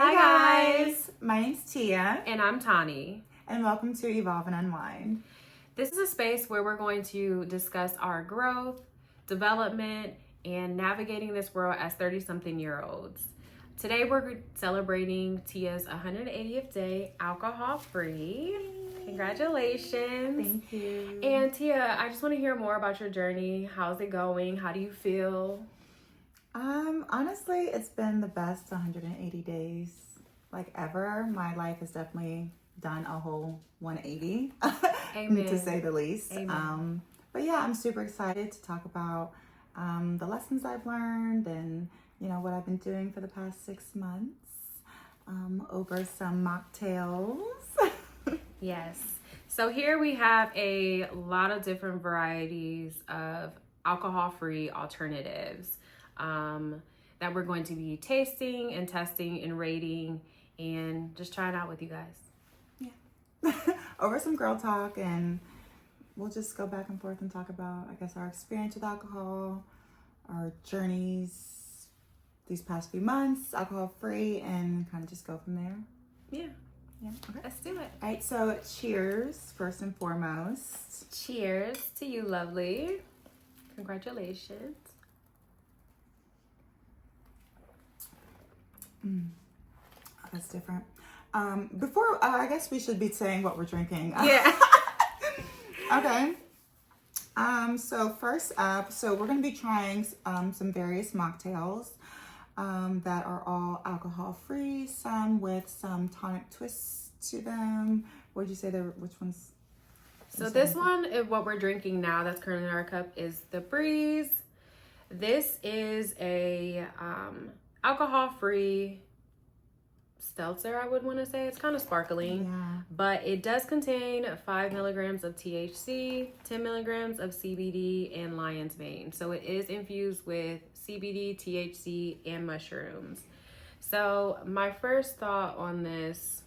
Hi guys, my name's Tia. And I'm Tani. And welcome to Evolve and Unwind. This is a space where we're going to discuss our growth, development, and navigating this world as 30-something-year-olds. Today we're celebrating Tia's 180th day alcohol-free. Congratulations. Thank you. And Tia, I just want to hear more about your journey. How's it going? How do you feel? Honestly, it's been the best 180 days like ever. My life has definitely done a whole 180 Amen. to say the least. Amen. But yeah, I'm super excited to talk about the lessons I've learned and what I've been doing for the past 6 months over some mocktails. Yes. So here we have a lot of different varieties of alcohol-free alternatives that we're going to be tasting and testing and rating and just trying out with you guys. Yeah. Over some girl talk, and we'll just go back and forth and talk about, I guess, our experience with alcohol, our journeys these past few months, alcohol-free, and kind of just go from there. Yeah. Yeah. Okay. Let's do it. All right. So cheers, first and foremost. Cheers to you, lovely. Congratulations. Oh, that's different. Before, I guess we should be saying what we're drinking. Yeah. Okay. So first up, we're going to be trying some various mocktails that are all alcohol-free, some with some tonic twists to them. What did you say which ones? So this one, what we're drinking now that's currently in our cup, is the Breeze. This is a alcohol-free seltzer, I would want to say. It's kind of sparkling, but it does contain 5 milligrams of THC, 10 milligrams of CBD, and lion's mane. So it is infused with CBD, THC, and mushrooms. So my first thought on this,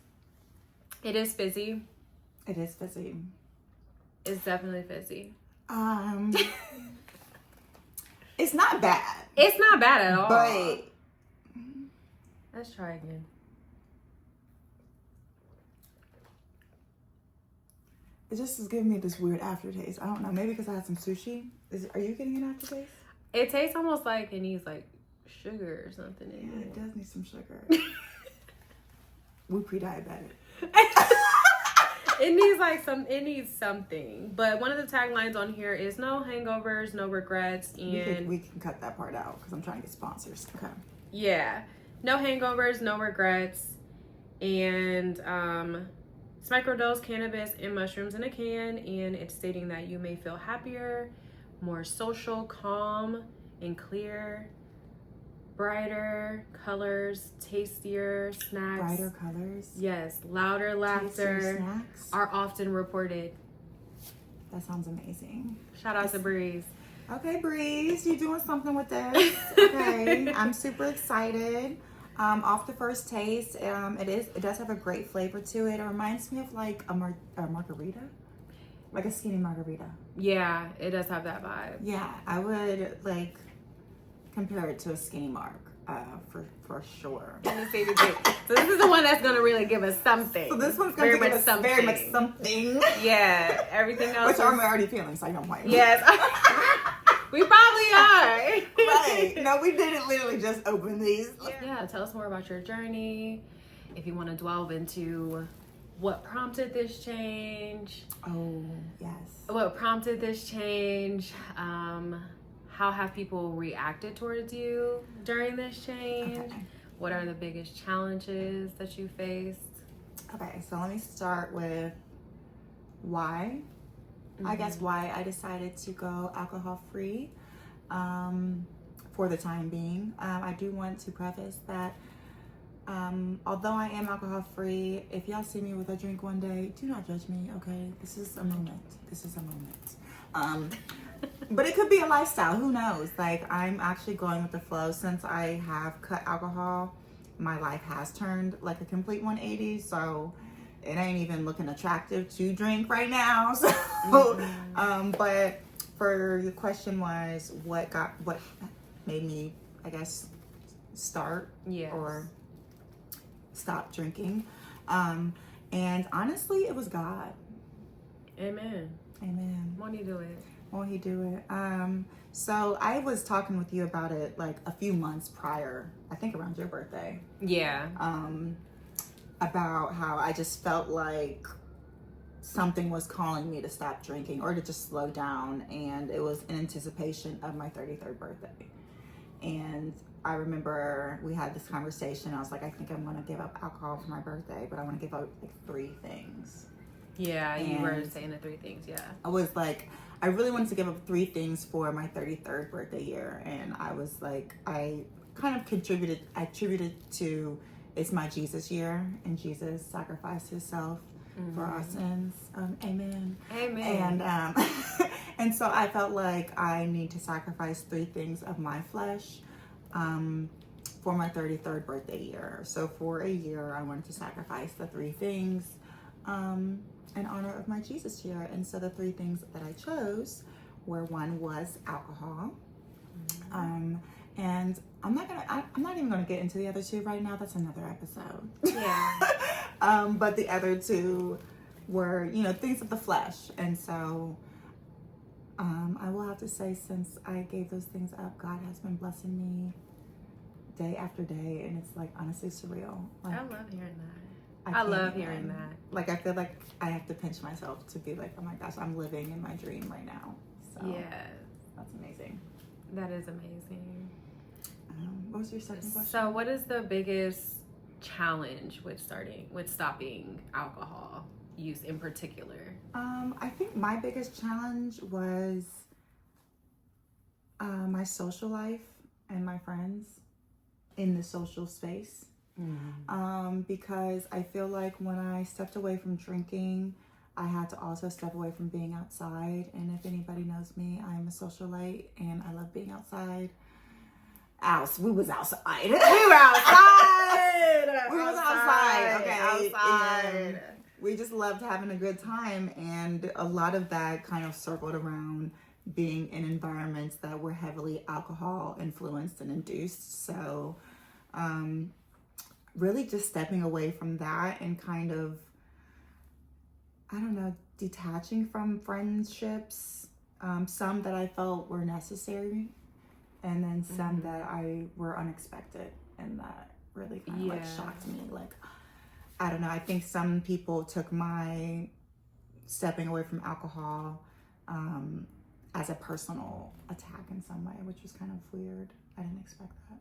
it is fizzy. It is fizzy. It's definitely fizzy. It's not bad. It's not bad at all. But let's try again. It just is giving me this weird aftertaste. I don't know. Maybe because I had some sushi. Are you getting an aftertaste? It tastes almost like it needs like sugar or something in Yeah, it. it does need some sugar. We're pre-diabetic. It needs something. But one of the taglines on here is no hangovers, no regrets, and we can cut that part out because I'm trying to get sponsors. Okay. Yeah. No hangovers, no regrets, and it's microdose cannabis and mushrooms in a can, and it's stating that you may feel happier, more social, calm, and clear, brighter colors, tastier snacks. Brighter colors? Yes, louder laughter snacks are often reported. That sounds amazing. Shout out to Breeze. Okay, Breeze, you're doing something with this. Okay, I'm super excited. Off the first taste, it does have a great flavor to it. It reminds me of like a margarita, like a skinny margarita. Yeah, it does have that vibe. Yeah, I would like compare it to a skinny mark, for sure. So this is the one that's gonna really give us something. So this one's gonna give us very much something. Yeah, everything else. Which I'm already feeling, so I don't mind. Yes. We probably are. Right. No, we didn't literally just open these. Yeah, tell us more about your journey. If you want to delve into what prompted this change. Oh, yes. What prompted this change? How have people reacted towards you during this change? Okay. What are the biggest challenges that you faced? Okay, so let me start with why. I guess why I decided to go alcohol-free for the time being. I do want to preface that although I am alcohol-free, if y'all see me with a drink one day, do not judge me, okay? This is a moment. But it could be a lifestyle. Who knows? Like, I'm actually going with the flow. Since I have cut alcohol, my life has turned like a complete 180. So it ain't even looking attractive to drink right now. So, but for the question was what made me, I guess, start Yes. or stop drinking. And honestly, it was God. Amen. Amen. Won't he do it? Won't he do it? So I was talking with you about it like a few months prior, I think around your birthday. Yeah. About how I just felt like something was calling me to stop drinking or to just slow down, and it was in anticipation of my 33rd birthday. And I remember we had this conversation. I was like, I think I'm going to give up alcohol for my birthday, but I want to give up like 3 things. Yeah, you were saying the 3 things, yeah. I was like, I really wanted to give up 3 things for my 33rd birthday year. And I was like, I kind of attributed to, it's my Jesus year, and Jesus sacrificed himself for our sins. Amen. Amen. And and so I felt like I need to sacrifice 3 things of my flesh for my 33rd birthday year. So for a year, I wanted to sacrifice the 3 things in honor of my Jesus year. And so the 3 things that I chose were, one was alcohol. And I'm not even gonna get into the other 2 right now. That's another episode. Yeah. But the other 2 were, things of the flesh. And so I will have to say, since I gave those things up, God has been blessing me day after day, and it's like honestly surreal. Like, I love hearing that. I love hearing that. Like, I feel like I have to pinch myself to be like, oh my gosh, I'm living in my dream right now. So yes, that's amazing. That is amazing. What was your second question? So what is the biggest challenge with stopping alcohol use in particular? I think my biggest challenge was my social life and my friends in the social space. Because I feel like when I stepped away from drinking, I had to also step away from being outside. And if anybody knows me, I'm a socialite and I love being outside. We was outside. We were outside. We was outside. Okay. Outside. And we just loved having a good time. And a lot of that kind of circled around being in environments that were heavily alcohol influenced and induced. So, really just stepping away from that and kind of, I don't know, detaching from friendships, some that I felt were necessary, and then some that I were unexpected, and that really kind of like shocked me. Like, I don't know, I think some people took my stepping away from alcohol as a personal attack in some way, which was kind of weird. I didn't expect that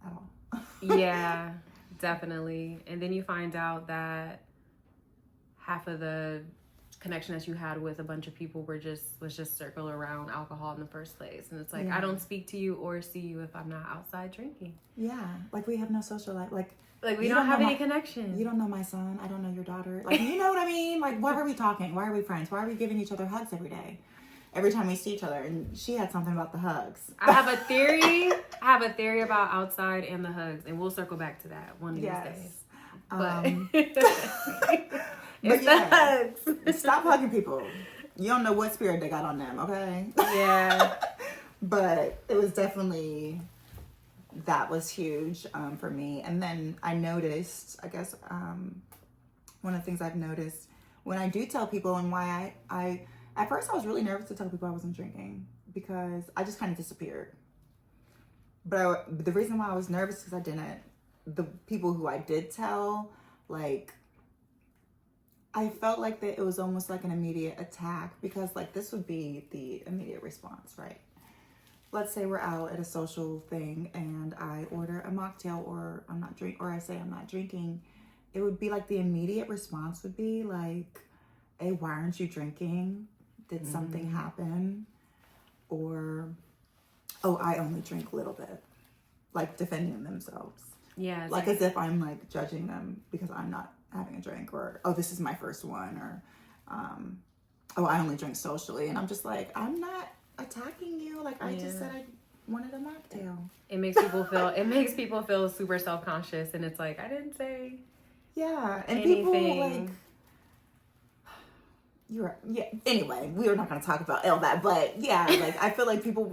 at all. Yeah, definitely. And then you find out that half of the connection that you had with a bunch of people was just circle around alcohol in the first place. And it's like, I don't speak to you or see you if I'm not outside drinking. Yeah, like we have no social life. Like we don't have any connection. You don't know my son. I don't know your daughter. Like, you know what I mean? Like, why are we talking? Why are we friends? Why are we giving each other hugs every day? Every time we see each other. And she had something about the hugs. I have a theory about outside and the hugs, and we'll circle back to that one of these days. But it's the hugs. Stop hugging people. You don't know what spirit they got on them, okay? Yeah. But it was definitely, that was huge for me. And then I noticed, I guess, one of the things I've noticed when I do tell people, and why I at first I was really nervous to tell people I wasn't drinking because I just kind of disappeared. But the reason why I was nervous is because I didn't. The people who I did tell, like, I felt like that it was almost like an immediate attack, because like this would be the immediate response, right? Let's say we're out at a social thing and I order a mocktail, or I say I'm not drinking. It would be like the immediate response would be like, hey, why aren't you drinking? Did something happen? Or, oh, I only drink a little bit. Like defending themselves. Yeah. Like as if I'm like judging them because I'm not having a drink, or, oh, this is my first one, or, oh, I only drink socially. And I'm just like, I'm not attacking you. Like, I just said I wanted a mocktail. It makes people feel super self-conscious, and it's like, I didn't say and anything. people like, anyway, we are not going to talk about all that, but like I feel like people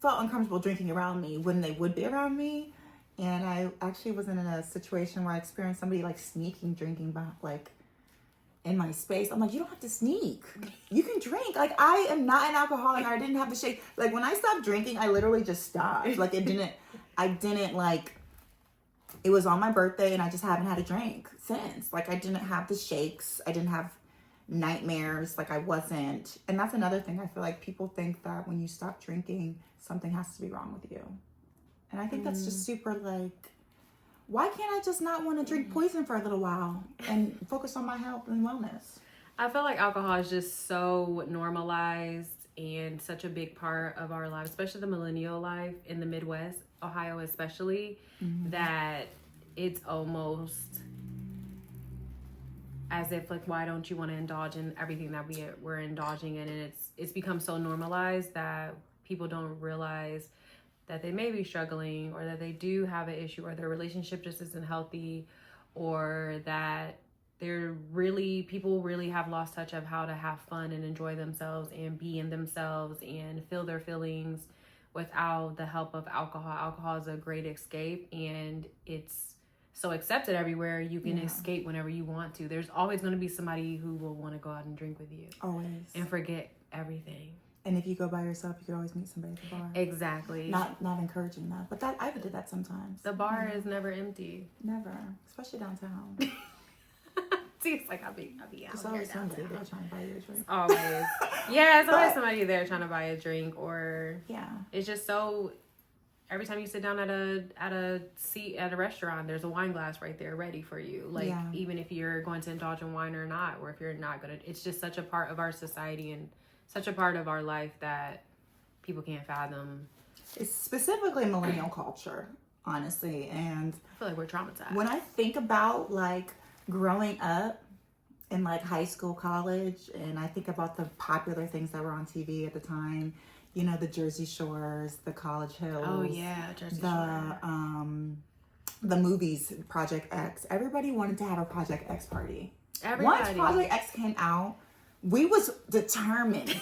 felt uncomfortable drinking around me when they would be around me, And I actually was in a situation where I experienced somebody like sneaking drinking like in my space. I'm like, you don't have to sneak. You can drink. Like, I am not an alcoholic. I didn't have to shake. Like, when I stopped drinking, I literally just stopped. Like, I didn't like, it was on my birthday and I just haven't had a drink since. Like, I didn't have the shakes. I didn't have nightmares. Like, I wasn't. And that's another thing. I feel like people think that when you stop drinking, something has to be wrong with you. And I think that's just super like, why can't I just not want to drink poison for a little while and focus on my health and wellness? I feel like alcohol is just so normalized and such a big part of our lives, especially the millennial life in the Midwest, Ohio especially, that it's almost as if like, why don't you want to indulge in everything that we're indulging in? And it's become so normalized that people don't realize that they may be struggling, or that they do have an issue, or their relationship just isn't healthy, or that people really have lost touch of how to have fun and enjoy themselves and be in themselves and feel their feelings without the help of alcohol. Alcohol is a great escape, and it's so accepted everywhere. You can escape whenever you want to. There's always going to be somebody who will want to go out and drink with you. Always. And forget everything. And if you go by yourself, you could always meet somebody at the bar. Exactly. Not encouraging that, but I did that sometimes. The bar is never empty. Never, especially downtown. See, it's like I'll be out There's here always downtown. somebody there trying to buy you a drink. Always. Yeah, it's always somebody there trying to buy a drink, or it's just so. Every time you sit down at a seat at a restaurant, there's a wine glass right there ready for you. Like, even if you're going to indulge in wine or not, or if you're not gonna, it's just such a part of our society and such a part of our life that people can't fathom. It's specifically millennial culture, honestly. And I feel like we're traumatized. When I think about like growing up in like high school, college, and I think about the popular things that were on TV at the time, you know, the Jersey Shores, the College Hills. Oh yeah, Jersey Shore. The movies, Project X. Everybody wanted to have a Project X party. Everybody. Once Project X came out, we was determined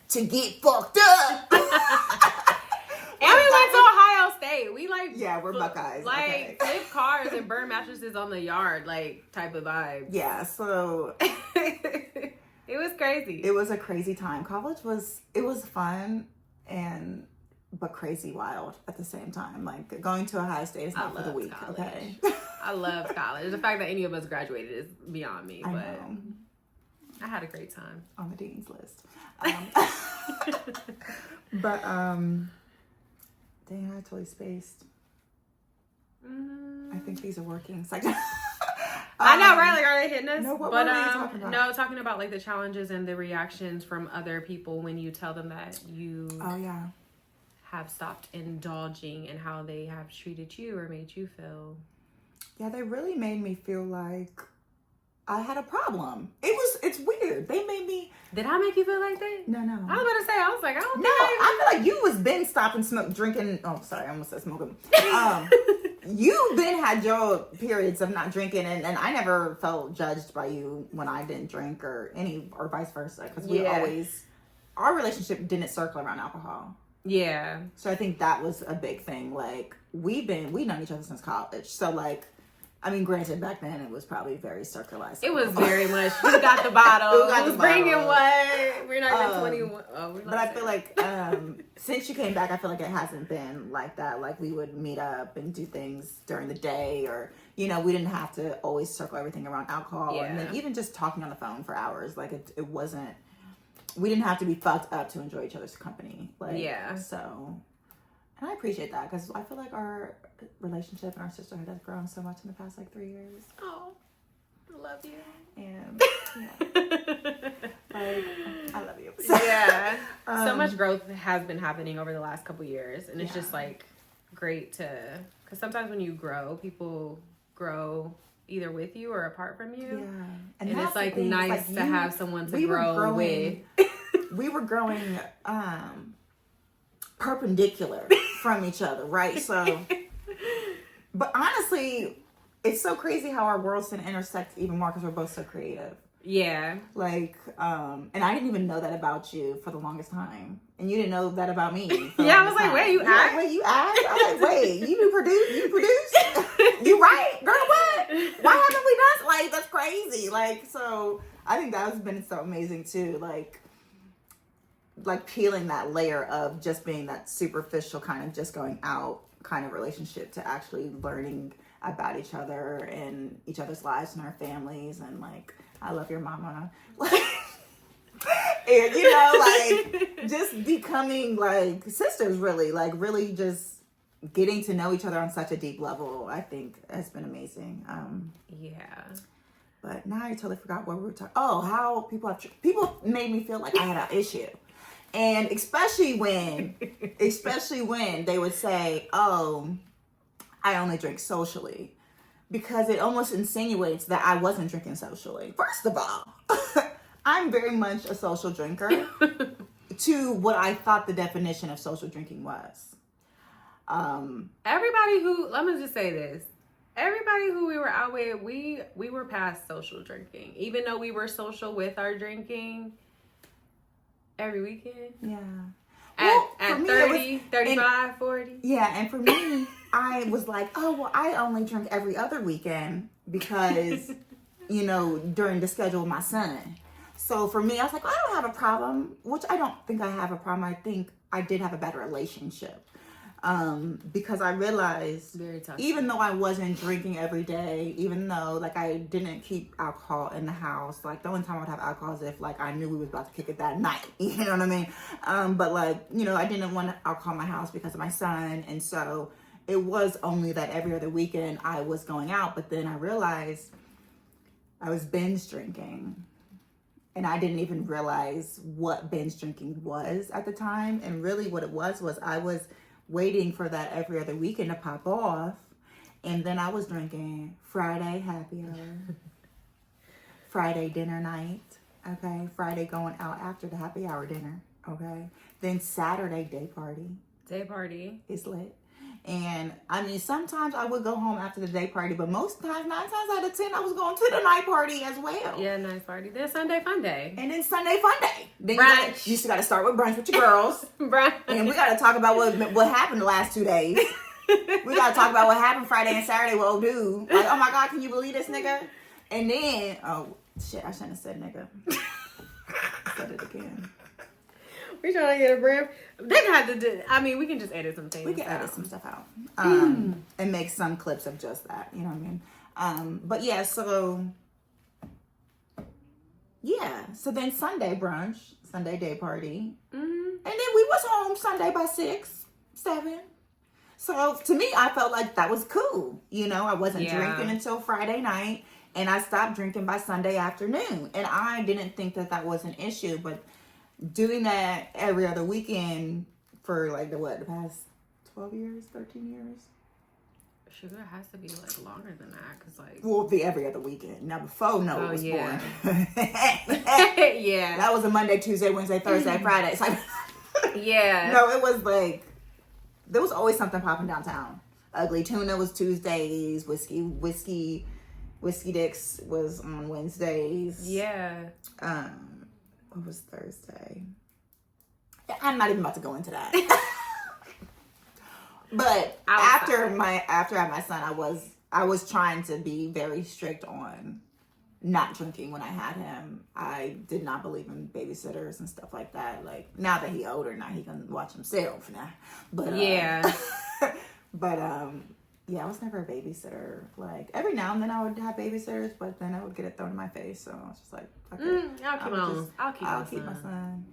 to get fucked up. And we went to Ohio State. We like, we're Buckeyes. Like, flip cars and burn mattresses on the yard, like, type of vibe. Yeah, so it was crazy. It was a crazy time. College was fun but crazy wild at the same time. Like, going to Ohio State is not for the weak. College. Okay. I love college. The fact that any of us graduated is beyond me. I but know. I had a great time. On the dean's list. But dang, I totally spaced. I think these are working. It's like, I know, right? Like, are they hitting us? No, what were we talking about? No, talking about like the challenges and the reactions from other people when you tell them that you have stopped indulging, and how they have treated you or made you feel. Yeah, they really made me feel like I had a problem. It's weird. They made me. Did I make you feel like that? No. I was about to say, I was like, I don't know. I feel like you was been stopping drinking. Oh, sorry, I almost said smoking. You been had your periods of not drinking, and I never felt judged by you when I didn't drink or vice versa, because we always, our relationship didn't circle around alcohol. Yeah. So I think that was a big thing. Like, we've known each other since college. So like, I mean, granted, back then it was probably very circularized. It was very much, who got the bottle? Who's bringing what? We're not even 21. But I feel like since you came back, I feel like it hasn't been like that. Like, we would meet up and do things during the day, or, you know, we didn't have to always circle everything around alcohol. Yeah. And then even just talking on the phone for hours, like, it wasn't, we didn't have to be fucked up to enjoy each other's company. Like, so, and I appreciate that, because I feel like our relationship and our sisterhood has grown so much in the past like 3 years. Oh, I love you. And like, I love you. Yeah. So much growth has been happening over the last couple years, and it's just like great because sometimes when you grow, people grow either with you or apart from you. Yeah. And it's like nice to have someone to grow with. We were growing perpendicular from each other, right? So, but honestly, it's so crazy how our worlds can intersect even more, because we're both so creative. Yeah. Like, and I didn't even know that about you for the longest time. And you didn't know that about me. Yeah, I was like, wait, you asked? Wait, you asked? I was like, wait, you produce? You right? Girl, what? Why haven't we done? Like, that's crazy. Like, so I think that has been so amazing too. Like peeling that layer of just being that superficial kind of just going out kind of relationship to actually learning about each other and each other's lives and our families, and like, I love your mama. Like, and you know, like, just becoming like sisters, really, like really just getting to know each other on such a deep level, I think has been amazing. Yeah. But now I totally forgot what we were talking. Oh, how people made me feel like I had an issue. And especially when they would say, oh, I only drink socially, because it almost insinuates that I wasn't drinking socially. First of all, I'm very much a social drinker to what I thought the definition of social drinking was. Everybody who, let me just say this. Everybody who we were out with, we were past social drinking. Even though we were social with our drinking every weekend. Yeah. At 30, 35, 40. Yeah, and for me, I was like, oh, well, I only drink every other weekend because, you know, during the schedule of my son. So for me, I was like, I don't have a problem, which I don't think I have a problem. I think I did have a better relationship. Because I realized, even though I wasn't drinking every day, even though like I didn't keep alcohol in the house, like the only time I would have alcohol is if like I knew we was about to kick it that night, you know what I mean? But like, you know, I didn't want alcohol in my house because of my son. And so it was only that every other weekend I was going out, but then I realized I was binge drinking. And I didn't even realize what binge drinking was at the time. And really what it was I was waiting for that every other weekend to pop off, and then I was drinking Friday happy hour, Friday dinner night, okay, Friday going out after the happy hour dinner, okay, then Saturday day party is lit. And I mean, sometimes I would go home after the day party, but most times, 9 times out of 10, I was going to the night party as well. Yeah, night party. Then Sunday fun day. And then Sunday fun day. Then brunch. You still got to start with brunch with your girls. Brunch. And we got to talk about what happened the last 2 days. We got to talk about what happened Friday and Saturday with old dude. Like, oh my God, can you believe this nigga? And then, oh shit, I shouldn't have said nigga. I said it again. We trying to get a brand. They have to do. I mean, we can just edit some things. We can edit some stuff out, and make some clips of just that. You know what I mean? But yeah, so then Sunday brunch, Sunday day party, and then we was home Sunday by 6, 7. So to me, I felt like that was cool. You know, I wasn't drinking until Friday night, and I stopped drinking by Sunday afternoon, and I didn't think that was an issue, but doing that every other weekend for like the past 12 years, 13 years? Sugar has to be like longer than that, cause like, well, the every other weekend. Now before Noah was born. Yeah. That was a Monday, Tuesday, Wednesday, Thursday, Friday. It's like, yeah. No, it was like, there was always something popping downtown. Ugly Tuna was Tuesdays. Whiskey Dicks was on Wednesdays. Yeah. What was Thursday? I'm not even about to go into that. But after I had my son, I was trying to be very strict on not drinking when I had him. I did not believe in babysitters and stuff like that. Like, now that he's older, now he can watch himself now. But but yeah, I was never a babysitter. Like, every now and then I would have babysitters, but then I would get it thrown in my face. So I was just like, okay. I'll keep my son.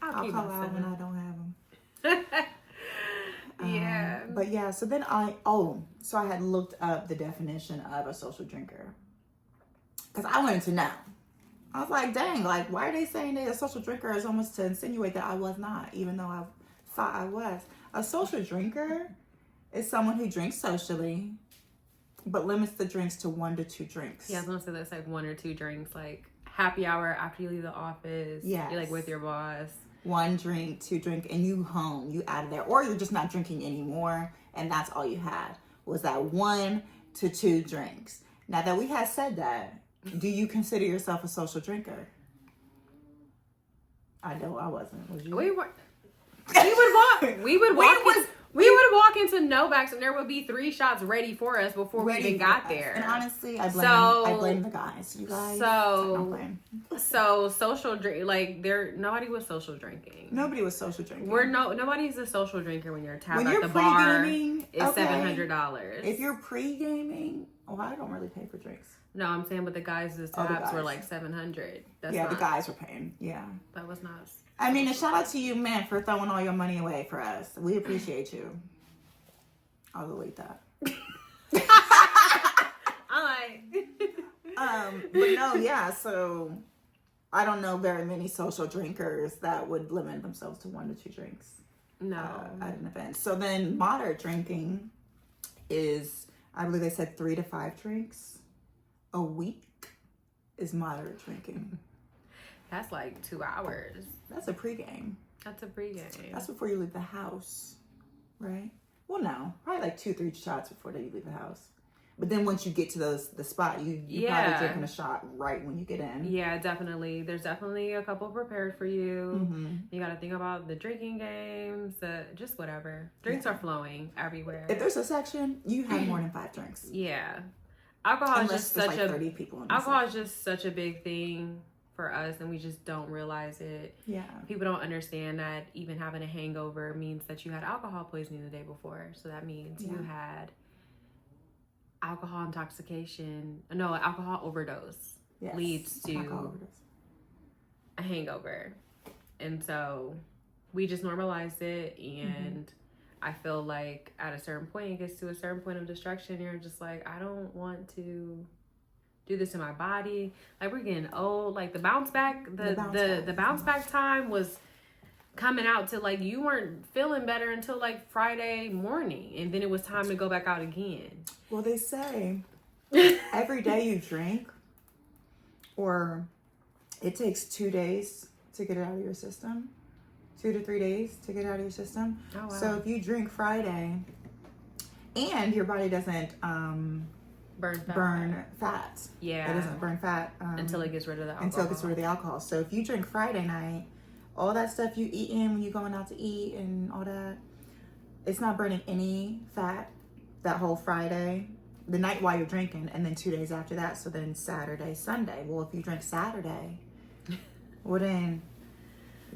I'll call out when I don't have him. Yeah. But yeah, so then I had looked up the definition of a social drinker. Because I wanted to know. I was like, dang, like, why are they saying that a social drinker is almost to insinuate that I was not, even though I thought I was. A social drinker is someone who drinks socially, but limits the drinks to 1 to 2 drinks. Yeah, I was gonna say that's like 1 or 2 drinks, like happy hour after you leave the office. Yeah, you're like with your boss. 1 drink, 2 drink, and you home, you out of there, or you're just not drinking anymore, and that's all you had was that 1 to 2 drinks. Now that we had said that, Do you consider yourself a social drinker? I know I wasn't. Was you? We would walk into Novak's and there would be 3 shots ready for us before we even got there. And honestly, I blame the guys. You guys. So social drink, like nobody was social drinking. Nobody was social drinking. Nobody's a social drinker when your tab at the bar is $700. If you're pre-gaming, I don't really pay for drinks. No, I'm saying, but the guys' tabs were like $700. The guys were paying. Yeah, that was not. I mean, a shout out to you, man, for throwing all your money away for us. We appreciate you. I'll delete that. But no, yeah. So I don't know very many social drinkers that would limit themselves to 1 to 2 drinks. No, at an event. So then moderate drinking is, I believe they said 3 to 5 drinks a week is moderate drinking. That's like 2 hours. That's a pregame. That's before you leave the house, right? Well, no, probably like 2-3 shots before you leave the house. But then once you get to the spot, you probably drinking a shot right when you get in. Yeah, definitely. There's definitely a couple prepared for you. Mm-hmm. You got to think about the drinking games, just whatever. Drinks are flowing everywhere. If there's a section, you have more than 5 drinks. Yeah. Alcohol is just such 30 people in alcohol is just such a big thing for us, and we just don't realize it. Yeah. People don't understand that even having a hangover means that you had alcohol poisoning the day before. So that means you had alcohol overdose leads to a hangover. And so we just normalized it, and I feel like at a certain point, it gets to a certain point of destruction. You're just like, I don't want to do this to my body. Like, we're getting old. Like, the bounce back time was coming out to, like, you weren't feeling better until like Friday morning, and then it was time to go back out again. Well, they say every day you drink, or it takes 2 days to get it out of your system. 2 to 3 days to get it out of your system. Oh, wow. So if you drink Friday and your body doesn't burn fat. Yeah. It doesn't burn fat. Until it gets rid of the alcohol. Until it gets rid of the alcohol. So if you drink Friday night, all that stuff you eat in when you're going out to eat and all that, it's not burning any fat that whole Friday, the night while you're drinking, and then 2 days after that. So then Saturday, Sunday. Well, if you drink Saturday, well then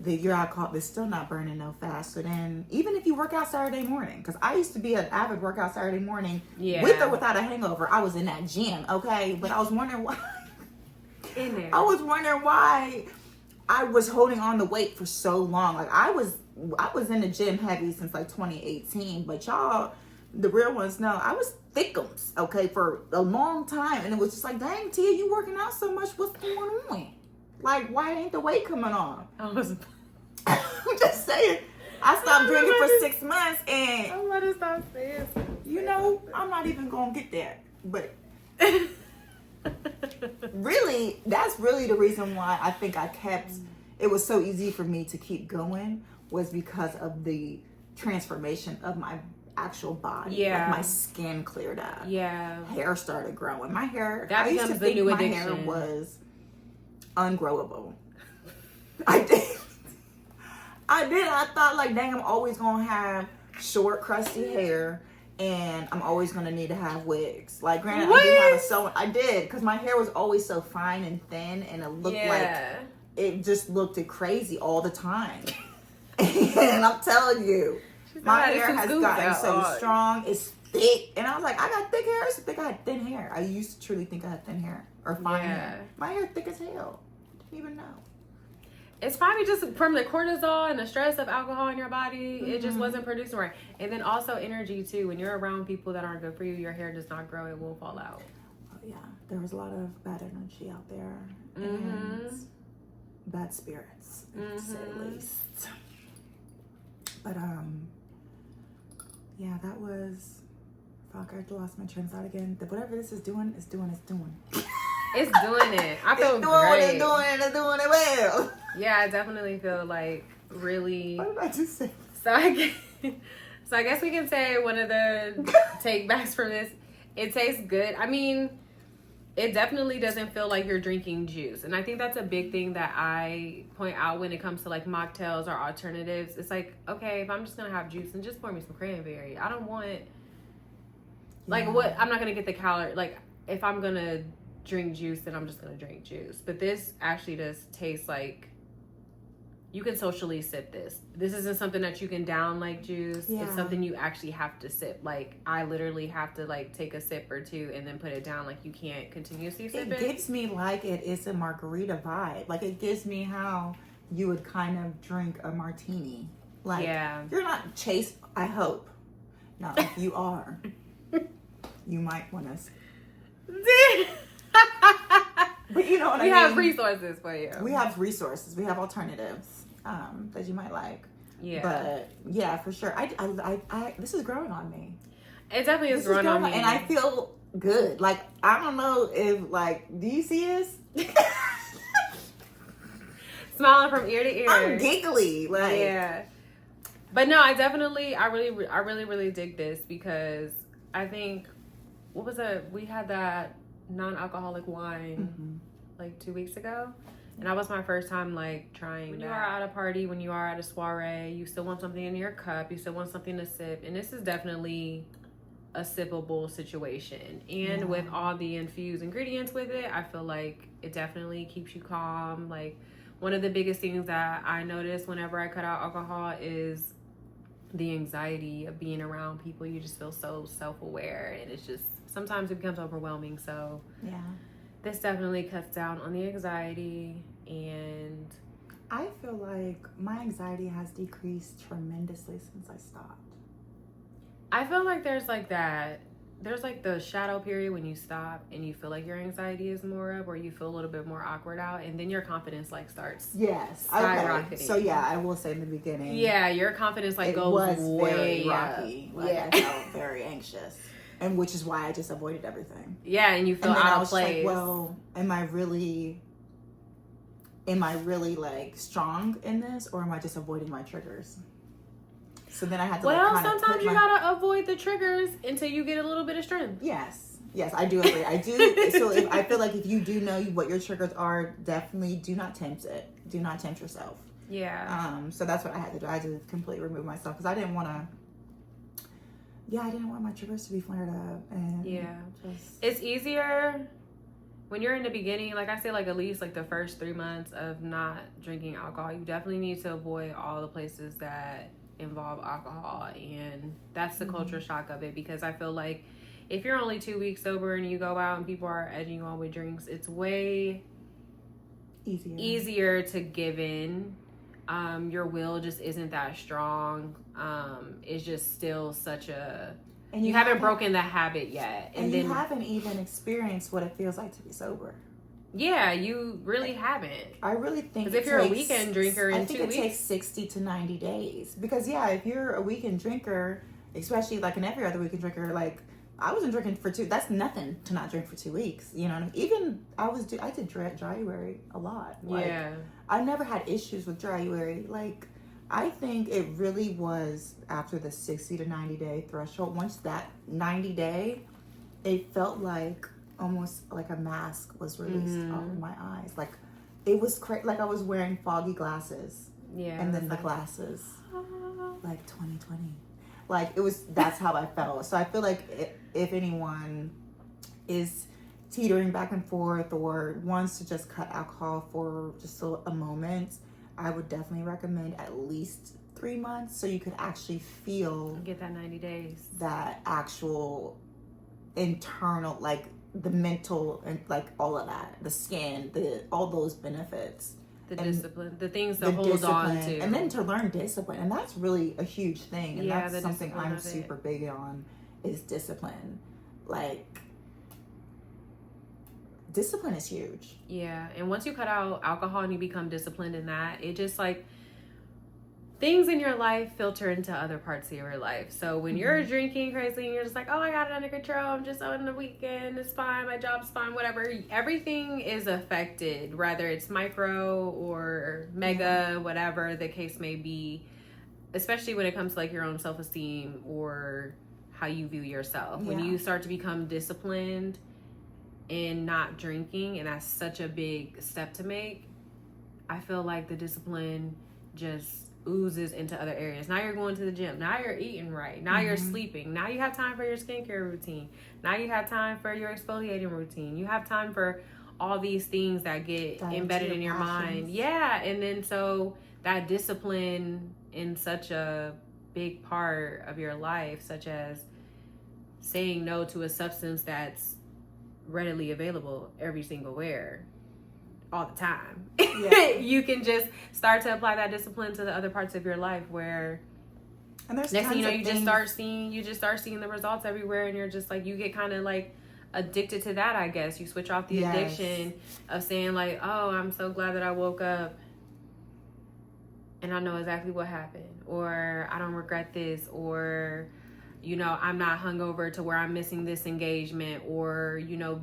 your alcohol is still not burning no fat. So then, even if you work out Saturday morning, because I used to be an avid workout Saturday morning, with or without a hangover, I was in that gym, okay? But I was wondering why. I was wondering why I was holding on to weight for so long. Like, I was in the gym heavy since like 2018, but y'all, the real ones know I was thickums, okay, for a long time, and it was just like, dang, Tia, you working out so much, what's going on? Like, why ain't the weight coming on? I'm just saying. I stopped drinking for 6 months, and I'm about to stop saying I'm not even gonna get there. But really, that's really the reason why I think it was so easy for me to keep going, was because of the transformation of my actual body. Yeah. Like, my skin cleared up. Yeah. Hair started growing. My hair, that becomes the new addiction. My hair was ungrowable. I did. I thought, like, dang, I'm always gonna have short, crusty hair, and I'm always gonna need to have wigs. Like, granted, I did, because my hair was always so fine and thin, and it looked like it just looked crazy all the time. And I'm telling you, my hair has gotten so strong, it's thick, and I was like, I got thick hair. I used to think I had thin hair. I used to truly think I had thin hair or fine hair. My hair thick as hell. Didn't even know. It's probably just from the cortisol and the stress of alcohol in your body. It just wasn't producing right. And then also energy too. When you're around people that aren't good for you, your hair does not grow. It will fall out. Oh, yeah. There was a lot of bad energy out there. And bad spirits, to say the least. But, yeah, that was... Fuck, I lost my train of thought again. Whatever this is doing, it's doing. It's doing it. I feel great. It's doing it well. Yeah, I definitely feel like really... What did I just say? So I guess we can say one of the take backs from this, it tastes good. I mean, it definitely doesn't feel like you're drinking juice. And I think that's a big thing that I point out when it comes to like mocktails or alternatives. It's like, okay, if I'm just gonna have juice, then just pour me some cranberry. I don't want like what I'm not gonna get the calorie. Like if I'm gonna drink juice, then I'm just gonna drink juice. But this actually does taste like you can socially sip this. This isn't something that you can down like juice. Yeah. It's something you actually have to sip. Like I literally have to like take a sip or two and then put it down. Like you can't continuously sip it. It gives me like it is a margarita vibe. Like it gives me how you would kind of drink a martini. Like you're not chased. I hope not. If you are, you might want to. But you know what I mean? We have resources for you. We have resources. We have alternatives that you might like. Yeah. But yeah, for sure. I this is growing on me. It definitely is growing on me. And I feel good. Like, I don't know if, like, do you see us? Smiling from ear to ear. I'm giggly. Like, yeah. But no, I really dig this because I think, what was it? We had that non-alcoholic wine like 2 weeks ago. And that was my first time like trying when you are at a party, when you are at a soiree, you still want something in your cup, you still want something to sip. And this is definitely a sippable situation. And with all the infused ingredients with it, I feel like it definitely keeps you calm. Like one of the biggest things that I notice whenever I cut out alcohol is the anxiety of being around people. You just feel so self-aware, and it's just sometimes it becomes overwhelming. So yeah, this definitely cuts down on the anxiety. And I feel like my anxiety has decreased tremendously since I stopped. I feel like there's like the shadow period when you stop and you feel like your anxiety is more up, or you feel a little bit more awkward out, and then your confidence like starts skyrocketing. Okay. So yeah, I will say in the beginning, your confidence like goes way rocky. up. Like, I felt very anxious, and which is why I just avoided everything. Yeah, and you feel out of place. Like, well, am I really like strong in this, or am I just avoiding my triggers? So then I had to sometimes you gotta avoid the triggers until you get a little bit of strength. Yes, I do agree. I do. So I feel like if you do know what your triggers are, definitely do not tempt it. Do not tempt yourself. Yeah. So that's what I had to do. I had to completely remove myself because I didn't want to. Yeah, I didn't want my triggers to be flared up. And it's easier when you're in the beginning. Like I say, like at least like the first 3 months of not drinking alcohol, you definitely need to avoid all the places that involve alcohol, and that's the culture shock of it. Because I feel like if you're only 2 weeks sober and you go out and people are edging you on with drinks, it's way easier to give in. Your will just isn't that strong. It's just still such a you haven't broken the habit yet, and then you haven't even experienced what it feels like to be sober. Yeah, you really haven't. I really think because if you're a weekend drinker in 2 weeks, I think it takes 60 to 90 days. Because if you're a weekend drinker, especially like an every other weekend drinker, like I wasn't drinking for that's nothing to not drink for 2 weeks. You know what I mean? Even I did dryuary a lot. Like, I never had issues with dryuary. Like I think it really was after the 60 to 90 day threshold. Once that 90 day, it felt like almost like a mask was released off of my eyes. Like it was like I was wearing foggy glasses. Yeah. And then the glasses, like 2020. Like it was, that's how I felt. So I feel like if anyone is teetering back and forth or wants to just cut alcohol for just a moment, I would definitely recommend at least 3 months so you could actually feel, get that 90 days, that actual internal, like the mental and like all of that, the skin, all those benefits, the discipline, the things to hold on to, and then to learn discipline. And that's really a huge thing, and that's something I'm super big on, is discipline. Like discipline is huge. Yeah. And once you cut out alcohol and you become disciplined in that, it just like things in your life filter into other parts of your life. So when you're drinking crazy and you're just like, oh, I got it under control, I'm just on the weekend, it's fine, my job's fine, whatever, everything is affected, whether it's micro or mega, whatever the case may be, especially when it comes to like your own self-esteem or how you view yourself. When you start to become disciplined, in not drinking, and that's such a big step to make, I feel like the discipline just oozes into other areas. Now you're going to the gym. Now you're eating right. Now you're sleeping. Now you have time for your skincare routine. Now you have time for your exfoliating routine. You have time for all these things that get embedded in your mind. Yeah. And then so that discipline in such a big part of your life, such as saying no to a substance that's readily available every single where all the time. Yeah. You can just start to apply that discipline to the other parts of your life where and next thing you know, you just start seeing the results everywhere, and you're just like, you get kind of like addicted to that, I guess. You switch off the addiction of saying like, oh, I'm so glad that I woke up and I know exactly what happened, or I don't regret this, or you know, I'm not hungover to where I'm missing this engagement, or you know,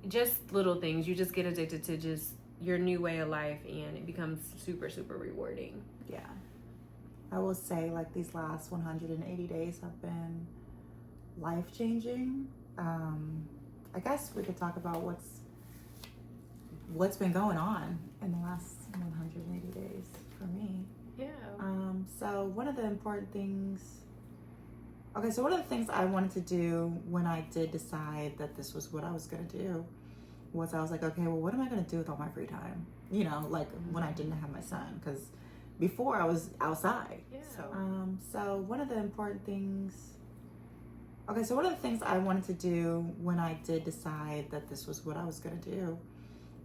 just little things. You just get addicted to just your new way of life, and it becomes super, super rewarding. Yeah. I will say, like, these last 180 days have been life-changing. I guess we could talk about what's been going on in the last 180 days for me. Yeah. So one of the things I wanted to do when I did decide that this was what I was going to do was I was like, okay, well, what am I going to do with all my free time? You know, like when I didn't have my son, because before I was outside. Yeah. So one of the things I wanted to do when I did decide that this was what I was going to do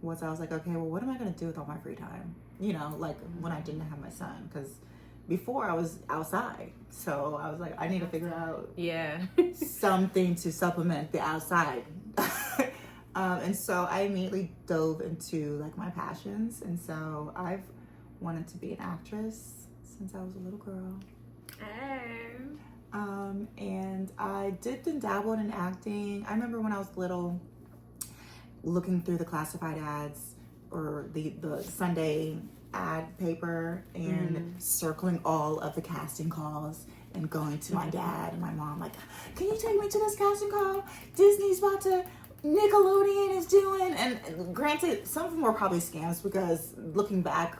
was I was like, okay, well, what am I going to do with all my free time? You know, like when I didn't have my son, because before I was outside. So I was like, I need to figure out something to supplement the outside. And so I immediately dove into like my passions. And so I've wanted to be an actress since I was a little girl. And I did dabble in acting. I remember when I was little, looking through the classified ads or the Sunday ad paper and circling all of the casting calls and going to my dad and my mom like, can you take me to this casting call? Disney's about to, Nickelodeon is doing, and granted, some of them were probably scams because looking back,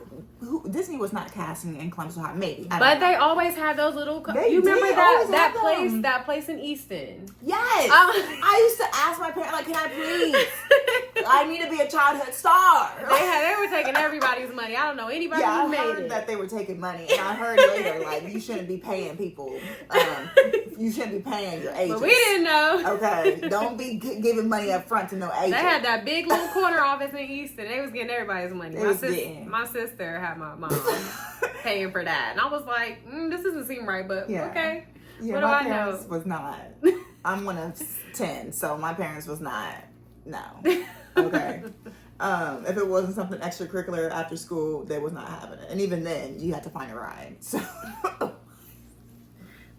Disney was not casting in Columbus, Ohio. Maybe, but they always had those little. You remember that place in Easton? Yes, I used to ask my parents like, "Can I please? I need to be a childhood star." They were taking everybody's money. I don't know anybody who made it. I heard that they were taking money, and I heard later like you shouldn't be paying people. You shouldn't be paying your agents. But we didn't know. Okay, don't be giving money up front to no agent. They had that big little corner office in Easton. They was getting everybody's money. My sister had my mom paying for that, and I was like, "This doesn't seem right." But okay, yeah, what do my I parents know? Was not. I'm one of 10, so my parents was not. No. Okay. If it wasn't something extracurricular after school, they was not having it, and even then, you had to find a ride. So.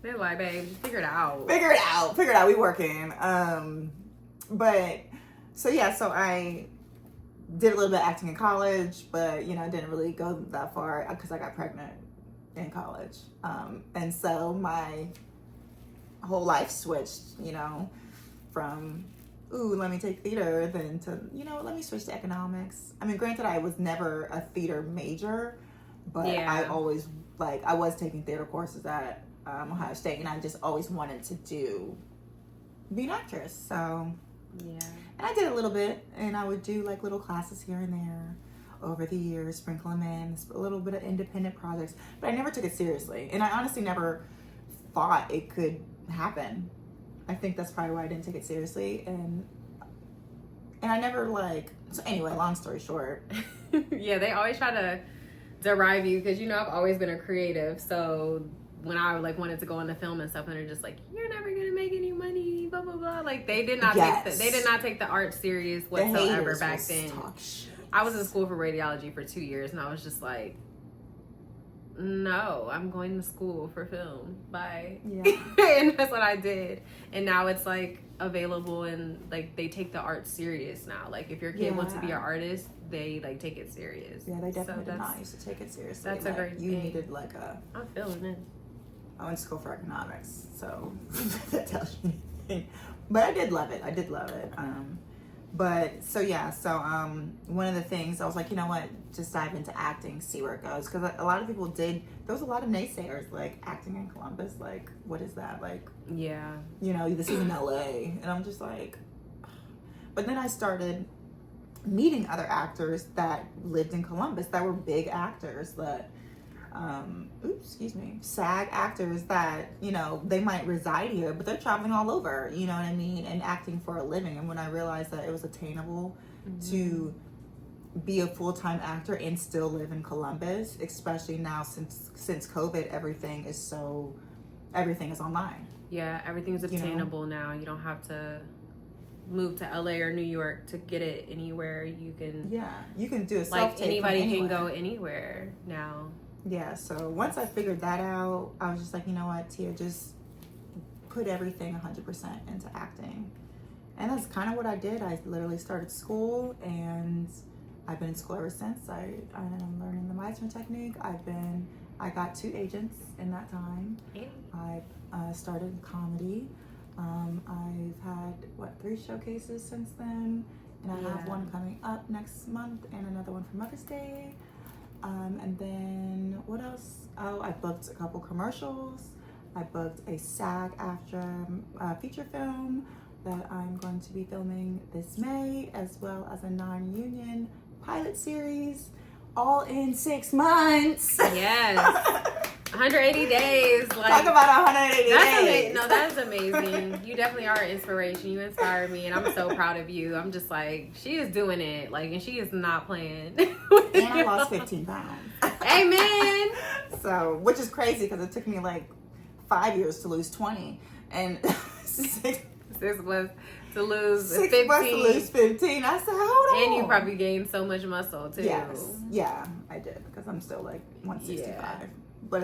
They're like, babe, figure it out. Figure it out. We working. But so I did a little bit of acting in college, but you know, didn't really go that far because I got pregnant in college. And so my whole life switched, you know, from let me take theater then to, you know, let me switch to economics. I mean, granted, I was never a theater major, but I always I was taking theater courses at Ohio State, and I just always wanted to be an actress. So and I did a little bit, and I would do like little classes here and there over the years, sprinkle them in, a little bit of independent projects, but I never took it seriously, and I honestly never thought it could happen. I think that's probably why I didn't take it seriously, and I never so anyway, long story short. Yeah, they always try to derive you because, you know, I've always been a creative, so when I wanted to go into film and stuff, and they're just like, you're never gonna make any money, blah blah blah. Like they did not take the art serious whatsoever back then. I was in school for radiology for 2 years, and I was just like, no, I'm going to school for film. Bye. Yeah. And that's what I did. And now it's available, and they take the art serious now. Like if your kid wants to be an artist, they take it serious. Yeah, they definitely did not used to take it seriously. That's a great thing. You needed I'm feeling it. I went to school for economics, so that tells you anything. But I did love it. But so yeah, so one of the things I was like, you know what, just dive into acting, see where it goes, because a lot of people did. There was a lot of naysayers, like acting in Columbus, like what is that, like, Yeah. you know, this is in LA, and I'm just like, but then I started meeting other actors that lived in Columbus that were big actors that SAG actors that, you know, they might reside here, but they're traveling all over, you know what I mean, and acting for a living. And when I realized that it was attainable to be a full-time actor and still live in Columbus, especially now since COVID, everything is online. Yeah, everything's obtainable now. You don't have to move to LA or New York to get it anywhere. You can you can do a like self-tape anybody can go anywhere now. Yeah, so once I figured that out, I was just like, you know what, Tia, just put everything 100% into acting. And that's kind of what I did. I literally started school, and I've been in school ever since. I'm learning the Meisner technique. I got 2 agents in that time. Yeah. I've started comedy. I've had, 3 showcases since then. And I have one coming up next month and another one for Mother's Day. And then what else? Oh, I booked a couple commercials. I booked a SAG-AFTRA feature film that I'm going to be filming this May, as well as a non-union pilot series, all in 6 months. Yes. 180 days. Like, talk about 180 days. No, that's amazing. You definitely are an inspiration. You inspire me, and I'm so proud of you. I'm just like, she is doing it, like, and she is not playing. And I lost 15 pounds. Amen. So, which is crazy because it took me like 5 years to lose 20, and 6 was to lose 6 15. months to lose 15. I said, hold on. And you probably gained so much muscle too. Yes. Yeah, I did, because I'm still like 165. Yeah. But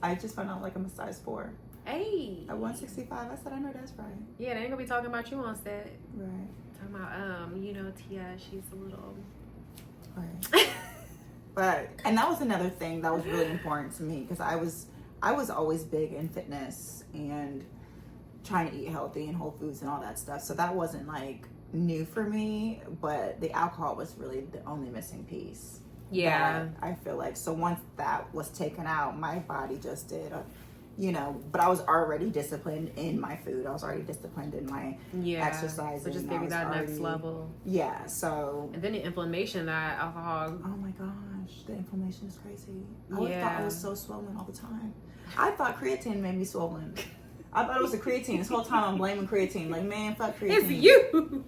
I just found out like I'm a size 4. Hey. At 165, I said, I know that's right. Yeah, they ain't gonna be talking about you on set. Right. Talking about, you know, Tia, she's a little. Right. But, and that was another thing that was really important to me, because I was always big in fitness and trying to eat healthy and whole foods and all that stuff. So that wasn't like new for me, but the alcohol was really the only missing piece. Yeah. I feel like, so once that was taken out, my body just did, but I was already disciplined in my food. I was already disciplined in my exercise. So just gave you that next level. Yeah, so. And then the inflammation that alcohol. Oh my gosh, the inflammation is crazy. I thought I was so swollen all the time. I thought creatine made me swollen. I thought it was the creatine. This whole time I'm blaming creatine. Like, man, fuck creatine. It's you.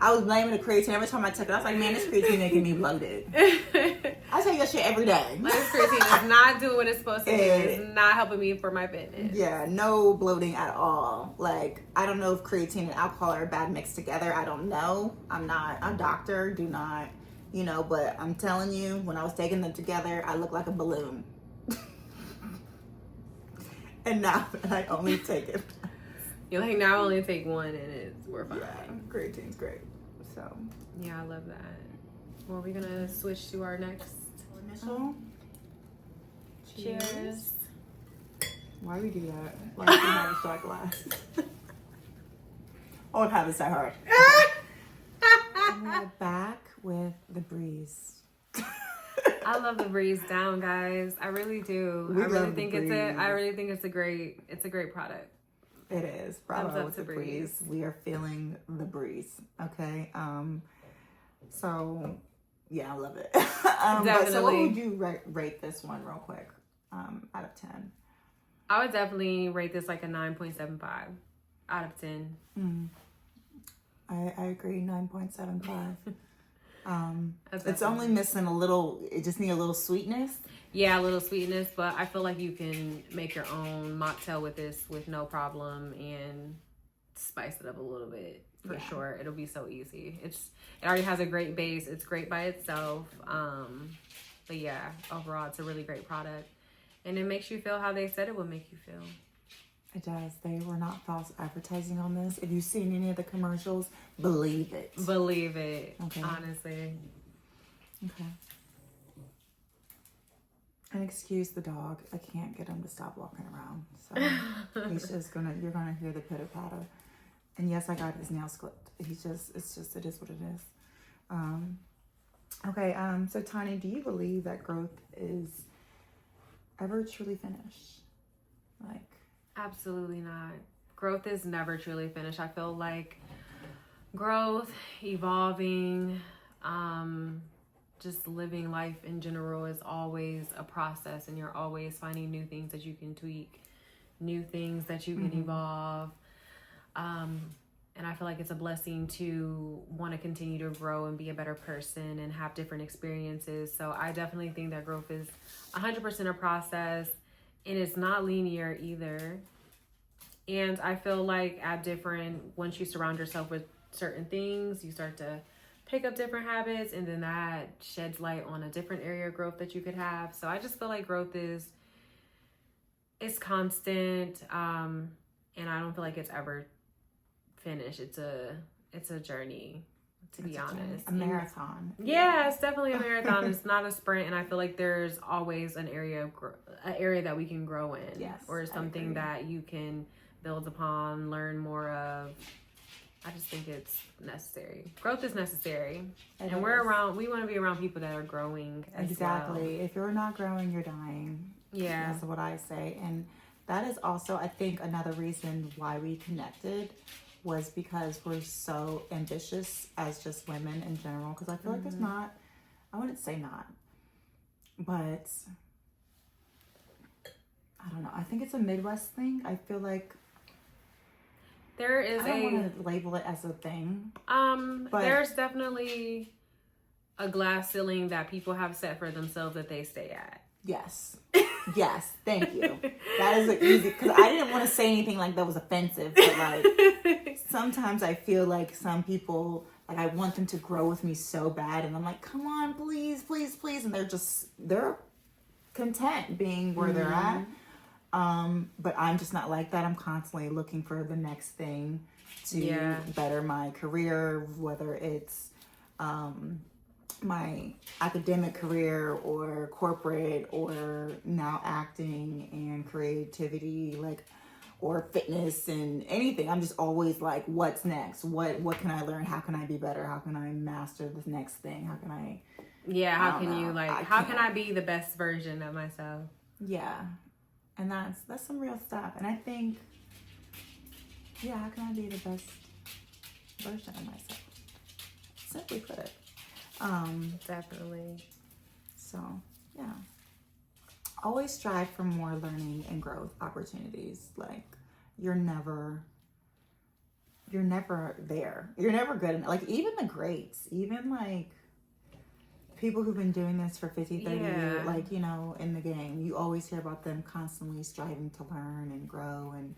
I was blaming the creatine every time I took it. I was like, man, this creatine making me bloated. I take that shit every day. Like, this creatine is not doing what it's supposed to do. It's not helping me for my fitness. Yeah, no bloating at all. Like, I don't know if creatine and alcohol are bad mixed together. I don't know. I'm not a doctor. Do not, but I'm telling you, when I was taking them together, I look like a balloon. And now I only take it. You're like, now I only take one and we're fine. Yeah, creatine's great. So. Yeah, I love that. Well, we're gonna switch to our next initial. Cheers. Why we do that? Why do we have a shot glass? Oh, it happens that hard. And we're back with the breeze. I love the breeze down, guys. I really do. I really think it's a great product. It is. Bravo with the breeze. We are feeling the breeze. Okay. So yeah, I love it. Definitely. But so what would you rate this one real quick? Out of 10? I would definitely rate this like a 9.75 out of 10. I agree, 9.75. It's only missing a little. It just need a little sweetness. Yeah, a little sweetness, but I feel like you can make your own mocktail with this with no problem and spice it up a little bit for sure. It'll be so easy. It already has a great base. It's great by itself. But yeah, overall, it's a really great product, and it makes you feel how they said it would make you feel. It does. They were not false advertising on this. If you've seen any of the commercials, believe it. Believe it. Okay. Honestly. Okay. And excuse the dog. I can't get him to stop walking around. So you're gonna hear the pitter patter. And yes, I got his nails clipped. It is what it is. Okay, so Tani, do you believe that growth is ever truly finished? Like, absolutely not. Growth is never truly finished. I feel like growth, evolving, just living life in general is always a process, and you're always finding new things that you can tweak, new things that you can evolve. And I feel like it's a blessing to want to continue to grow and be a better person and have different experiences. So I definitely think that growth is 100% a process, and it's not linear either. And I feel like once you surround yourself with certain things, you start to pick up different habits, and then that sheds light on a different area of growth that you could have. So I just feel like growth is constant, and I don't feel like it's ever finished. It's a journey, to be honest. A marathon. Yeah, it's definitely a marathon. It's not a sprint, and I feel like there's always an area that we can grow in. Yes, or something that you can build upon, learn more of. I just think it's necessary. Growth is necessary. We want to be around people that are growing as exactly. well. If you're not growing, you're dying. Yeah. That's what I say. And that is also, I think, another reason why we connected was because we're so ambitious as just women in general. Because I feel like there's not, I wouldn't say not, but I don't know. I think it's a Midwest thing. I feel like I don't want to label it as a thing. But there's definitely a glass ceiling that people have set for themselves that they stay at. Yes. Yes. Thank you. That is an easy, because I didn't want to say anything like that was offensive, but like sometimes I feel like some people, like I want them to grow with me so bad, and I'm like, come on, please, please, please, and they're content being where they're at. But I'm just not like that. I'm constantly looking for the next thing to better my career, whether it's my academic career or corporate or now acting and creativity, like, or fitness and anything. I'm just always like, what's next? What can I learn? How can I be better? How can I master this next thing? How can I? Yeah. How can I be the best version of myself? Yeah. And that's some real stuff. And I think, how can I be the best version of myself? Simply put it. Definitely. So, yeah. Always strive for more learning and growth opportunities. Like, you're never there. You're never good enough. Like, even the greats, even like people who've been doing this for 50, 30 years, like, you know, in the game, you always hear about them constantly striving to learn and grow and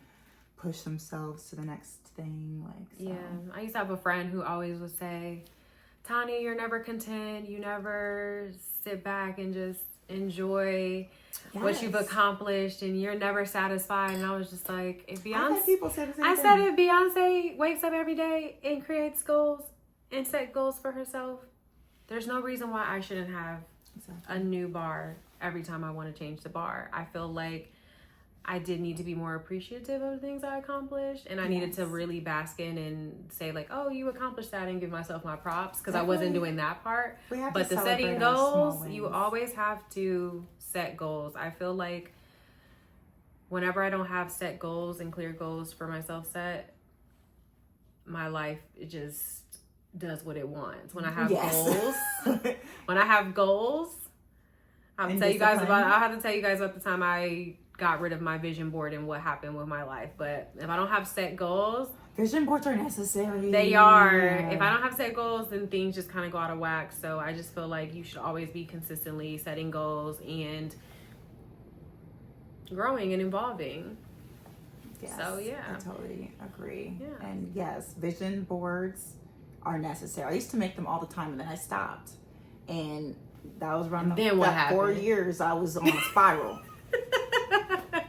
push themselves to the next thing. Like, so. Yeah. I used to have a friend who always would say, Tani, you're never content. You never sit back and just enjoy what you've accomplished, and you're never satisfied. And I was just like, if Beyonce, people say the same thing. said if Beyonce wakes up every day and creates goals and set goals for herself, there's no reason why I shouldn't have a new bar every time I want to change the bar. I feel like I did need to be more appreciative of the things I accomplished, and I needed to really bask in and say like, oh, you accomplished that, and give myself my props, because I wasn't doing that part. But the setting goals, you always have to set goals. I feel like whenever I don't have set goals and clear goals for myself set, my life, it just does what it wants. When I have goals, I have to tell you guys about the time I got rid of my vision board and what happened with my life. But if I don't have set goals, vision boards are necessary. They are. If I don't have set goals, then things just kind of go out of whack. So I just feel like you should always be consistently setting goals and growing and evolving. Yes, so yeah, I totally agree. Yeah. And yes, vision boards are necessary. I used to make them all the time, and then I stopped. And that was around that 4 years I was on a spiral.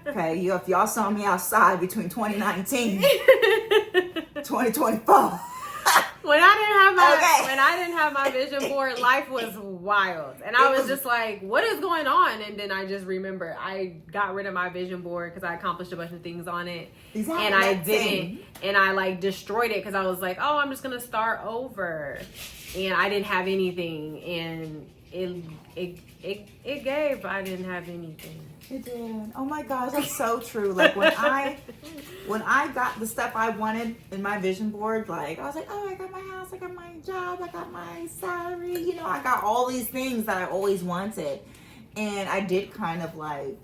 Okay, if y'all saw me outside between 2019 2024. When I didn't have my vision board, life was wild. And I was just like, what is going on? And then I just remember I got rid of my vision board because I accomplished a bunch of things on it. Exactly. And I didn't. And I like destroyed it because I was like, oh, I'm just going to start over. And I didn't have anything. And it gave, but I didn't have anything. It did. Oh my gosh, that's so true. Like when I got the stuff I wanted in my vision board, like I was like, oh, I got my house, I got my job, I got my salary, you know, I got all these things that I always wanted. And I did kind of like,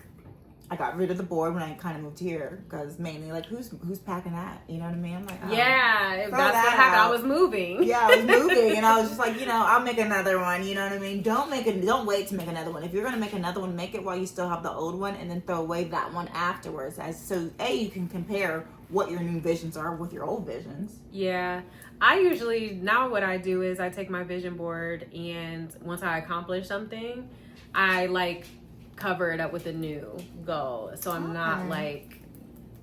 I got rid of the board when I kind of moved here because mainly like who's packing that? You know what I mean? I'm like, oh, yeah, that's what happened. I was moving. Yeah, I was moving, and I was just like, you know, I'll make another one. You know what I mean? Don't wait to make another one. If you're gonna make another one, make it while you still have the old one, and then throw away that one afterwards. So you can compare what your new visions are with your old visions. Yeah, I usually now what I do is I take my vision board, and once I accomplish something, I like cover it up with a new goal, so I'm not like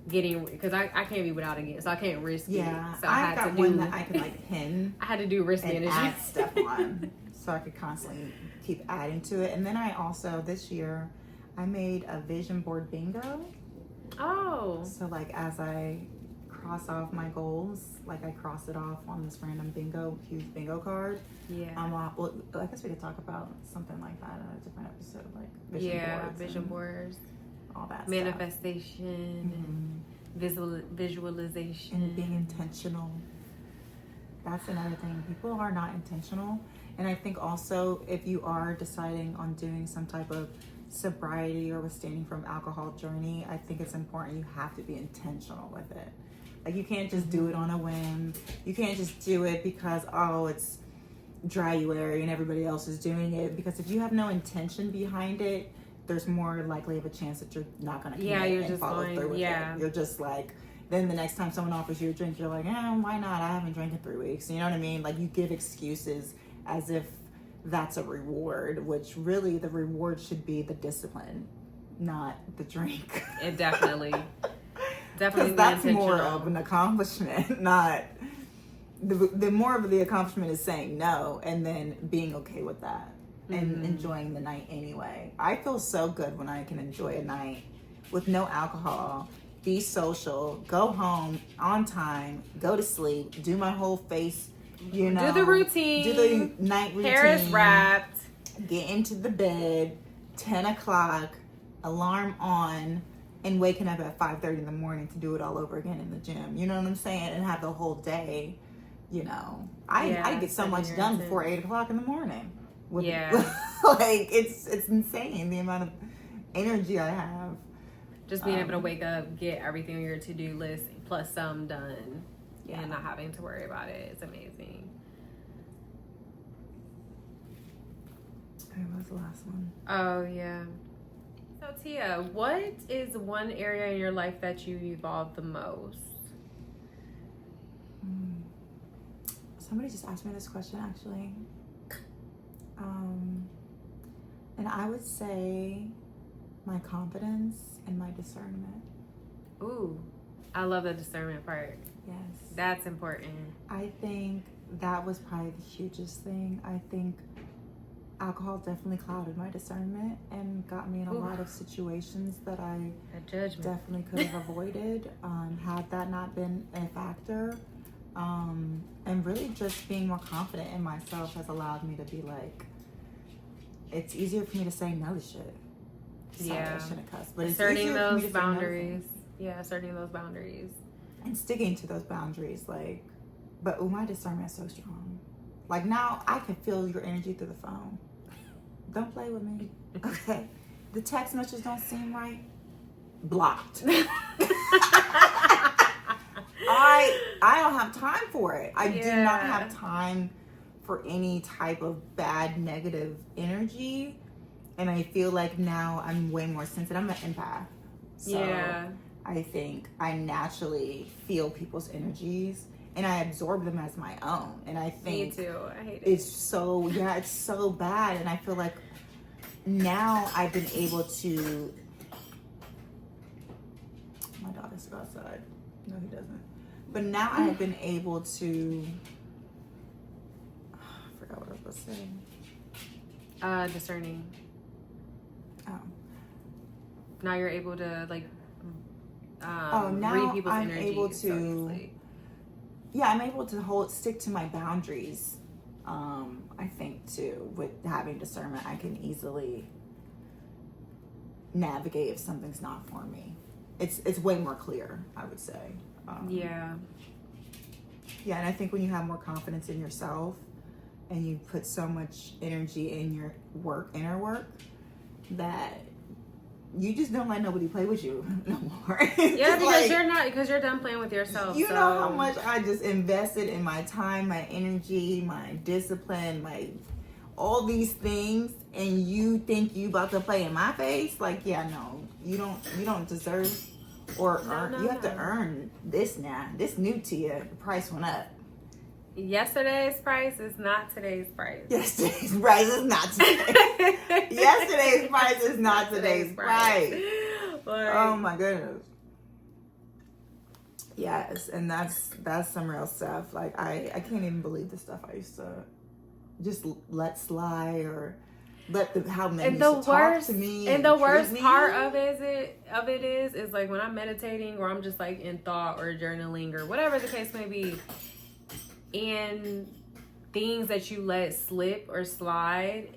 getting, because I can't be without again, so I can't risk it. So I had to do one that I could like pin. I had to do risk and management. add stuff on, so I could constantly keep adding to it. And then I also this year I made a vision board bingo. Oh, so like as I cross off my goals, like I cross it off on this random huge bingo card. Yeah. Well, I guess we could talk about something like that in a different episode, like vision boards, all that manifestation, visualization, and being intentional. That's another thing. People are not intentional, and I think also if you are deciding on doing some type of sobriety or withstanding from alcohol journey, I think it's important you have to be intentional with it. Like you can't just do it on a whim. You can't just do it because, oh, it's dryuary and everybody else is doing it. Because if you have no intention behind it, there's more likely of a chance that you're not going to commit and follow through with it. You're just like, then the next time someone offers you a drink, you're like, why not? I haven't drank in 3 weeks. You know what I mean? Like you give excuses as if that's a reward, which really the reward should be the discipline, not the drink. It definitely because that's more of an accomplishment, not the more of the accomplishment is saying no and then being okay with that and enjoying the night anyway. I feel so good when I can enjoy a night with no alcohol, be social, go home on time, go to sleep, do my whole face, you know, do the routine, do the night routine, hair is wrapped, get into the bed, 10 o'clock, alarm on, and waking up at 5:30 in the morning to do it all over again in the gym. You know what I'm saying? And have the whole day, you know. I get so much done before 8 o'clock in the morning. Like, it's insane the amount of energy I have. Just being able to wake up, get everything on your to-do list, plus some done, and not having to worry about it. It's amazing. Okay, what was the last one? Oh, yeah. So Tia, what is one area in your life that you evolved the most? Somebody just asked me this question actually. And I would say my confidence and my discernment. Ooh, I love the discernment part. Yes. That's important. I think that was probably the hugest thing. I think alcohol definitely clouded my discernment and got me in a lot of situations that I definitely could have avoided had that not been a factor. And really just being more confident in myself has allowed me to be like, it's easier for me to say no to shit. Sorry, I shouldn't cuss, but asserting those boundaries. Yeah, asserting those boundaries. And sticking to those boundaries, like, but my discernment is so strong. Like now I can feel your energy through the phone. Don't play with me. Okay. The text messages don't seem right. Blocked. I don't have time for it. I do not have time for any type of bad negative energy. And I feel like now I'm way more sensitive. I'm an empath. So I think I naturally feel people's energies and I absorb them as my own. And I think me too. I hate it. It's so bad. And I feel like now I've been able to. My daughter's go outside. No, he doesn't. But now I have been able to. I forgot what I was supposed to say. Discerning. Oh. Now you're able to like now read people's I'm energy able so to easily. Yeah, I'm able to stick to my boundaries. I think too, with having discernment, I can easily navigate if something's not for me. It's way more clear, I would say. Yeah, and I think when you have more confidence in yourself and you put so much energy in your inner work, that you just don't let nobody play with you no more. Yeah, because you're done playing with yourself. You know how much I just invested in my time, my energy, my discipline, all these things, and you think you about to play in my face? Like, yeah, no, you don't deserve or earn. You have to earn this now. This new Tia, the price went up. Yesterday's price is not today's price. Yesterday's price is not today. Yesterday's price is not today's price. Like, oh my goodness. Yes, and that's some real stuff. Like I can't even believe the stuff I used to just let slide or let how many talk to me. And the worst part of it is like when I'm meditating or I'm just like in thought or journaling or whatever the case may be, and things that you let slip or slide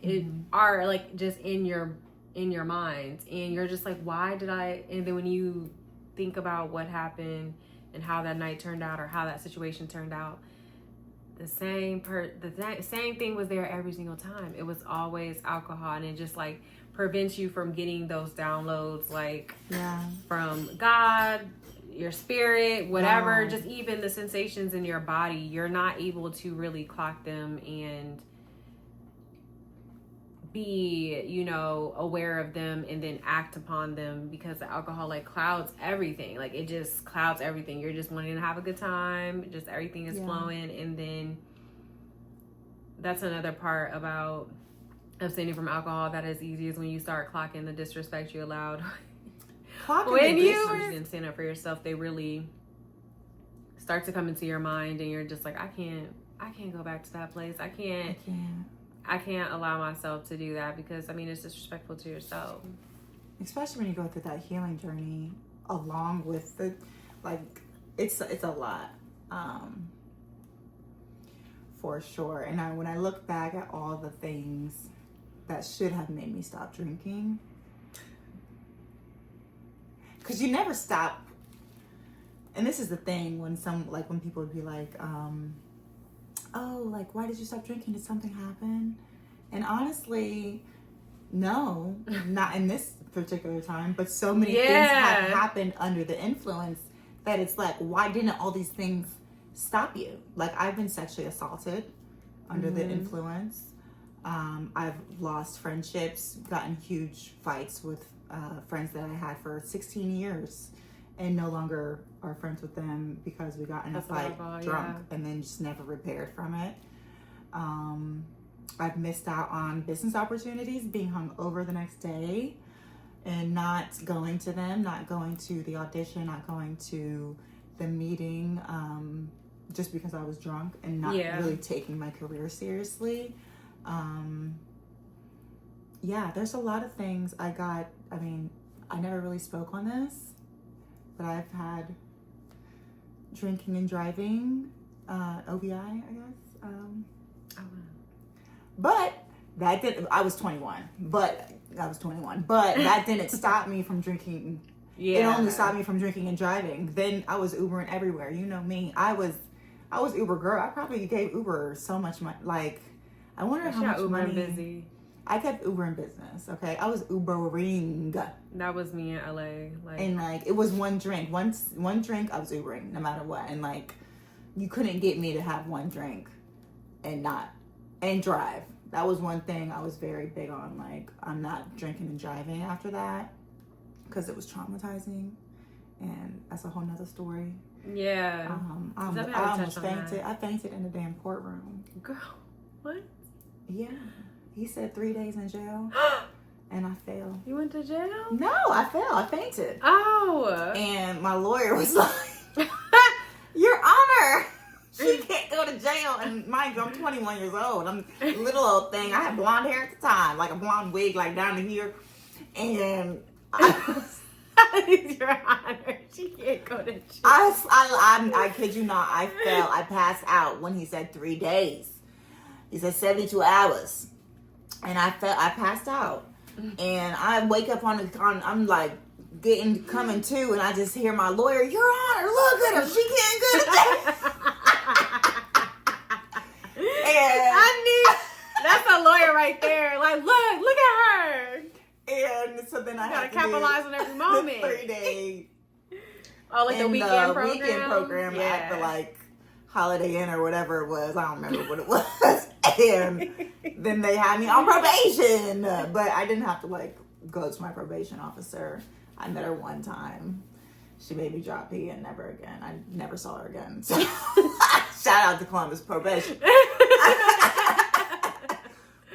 are like just in your mind, and you're just like, why did I? And then when you think about what happened and how that night turned out or how that situation turned out, the same thing was there every single time. It was always alcohol, and it just like prevents you from getting those downloads, like from God, your spirit, whatever, just even the sensations in your body. You're not able to really clock them and be, aware of them and then act upon them, because the alcohol like clouds everything. Like it just clouds everything. You're just wanting to have a good time. Just everything is flowing. And then that's another part about abstaining from alcohol that is easy, is when you start clocking the disrespect you allowed. When you didn't stand up for yourself, they really start to come into your mind, and you're just like, I can't go back to that place. I can't allow myself to do that, because it's disrespectful to yourself. Especially when you go through that healing journey along with it's a lot, for sure. And when I look back at all the things that should have made me stop drinking, because you never stop. And this is the thing, when people would be like, oh, like, why did you stop drinking? Did something happen? And honestly, no, not in this particular time, but so many things have happened under the influence that it's like, why didn't all these things stop you? Like, I've been sexually assaulted under the influence. I've lost friendships, gotten huge fights with friends that I had for 16 years, and no longer are friends with them because we got in a fight drunk and then just never repaired from it. I've missed out on business opportunities, being hung over the next day and not going to them, not going to the audition, not going to the meeting, just because I was drunk and not really taking my career seriously. There's a lot of things I never really spoke on this, but I've had drinking and driving, OBI, I guess. But that didn't, I was 21, but that didn't stop me from drinking. It only stopped me from drinking and driving. Then I was Ubering everywhere. You know me. I was Uber girl. I probably gave Uber so much money. Like, I wonder how much money. Busy. I kept Uber in business, okay? I was Ubering. That was me in LA. And it was one drink. One drink, I was Ubering no matter what. And you couldn't get me to have one drink and drive. That was one thing I was very big on. I'm not drinking and driving after that, because it was traumatizing, and that's a whole nother story. Yeah. I almost fainted. I fainted in the damn courtroom. Girl, what? Yeah. He said 3 days in jail, and I fell. You went to jail? No, I fell. I fainted. Oh. And my lawyer was like, Your Honor, she can't go to jail and mind you, I'm 21 years old. I'm a little old thing. I had blonde hair at the time, like a blonde wig, like down to here. And Your Honor, she can't go to jail. I kid you not, I passed out when he said 3 days. He said 72 hours. And I passed out. And I wake up I'm like coming to, and I just hear my lawyer, Your Honor, look at her, she can't go to jail. And I knew that's a lawyer right there. Like, look at her. And so then I gotta capitalize on every moment. The 3 day. Oh, like the weekend program at the like Holiday Inn or whatever it was. I don't remember what it was. And then they had me on probation, but I didn't have to like go to my probation officer. I met her one time. She made me drop pee and never again. I never saw her again. So shout out to Columbus probation.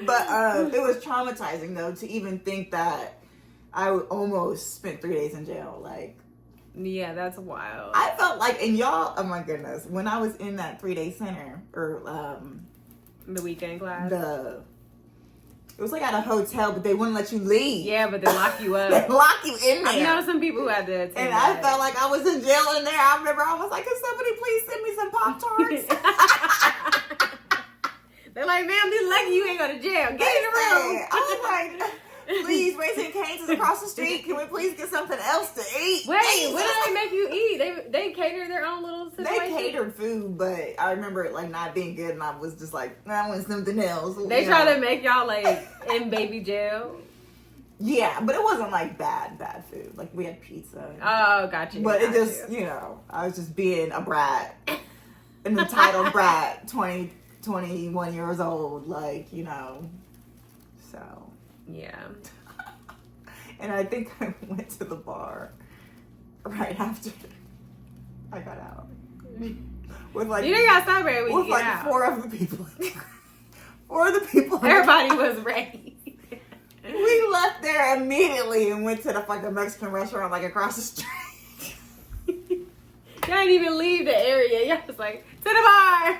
But it was traumatizing though to even think that I almost spent 3 days in jail. Like, yeah, that's wild. I felt like, and y'all, oh my goodness, when I was in that 3 day center or the weekend class, it was like at a hotel, but they wouldn't let you leave. Yeah, but they lock you up. They lock you in there. I know some people who had to attend and that. I felt like I was in jail in there. I remember I was like, "Can somebody please send me some Pop-Tarts?" They're like, "Ma'am, this lucky you ain't go to jail. Get in the room." I was like, "Please, Raising Cane's is across the street. Can we please get something else to eat?" Wait, what did they make you eat? They cater their own little situation? They catered food, but I remember it like not being good, and I was just like, I want something else. They try to make y'all like in baby jail. Yeah, but it wasn't like bad food. Like we had pizza. Oh, gotcha. But it just, I was just being a brat, an entitled brat, 21 years old, like, so. Yeah. And I think I went to the bar right after I got out. With like, you got celebrated when you get out. 4 other people. 4 of the people. Everybody was ready. We left there immediately and went to the fucking Mexican restaurant like across the street. Y'all didn't even leave the area. Y'all was like, to the bar.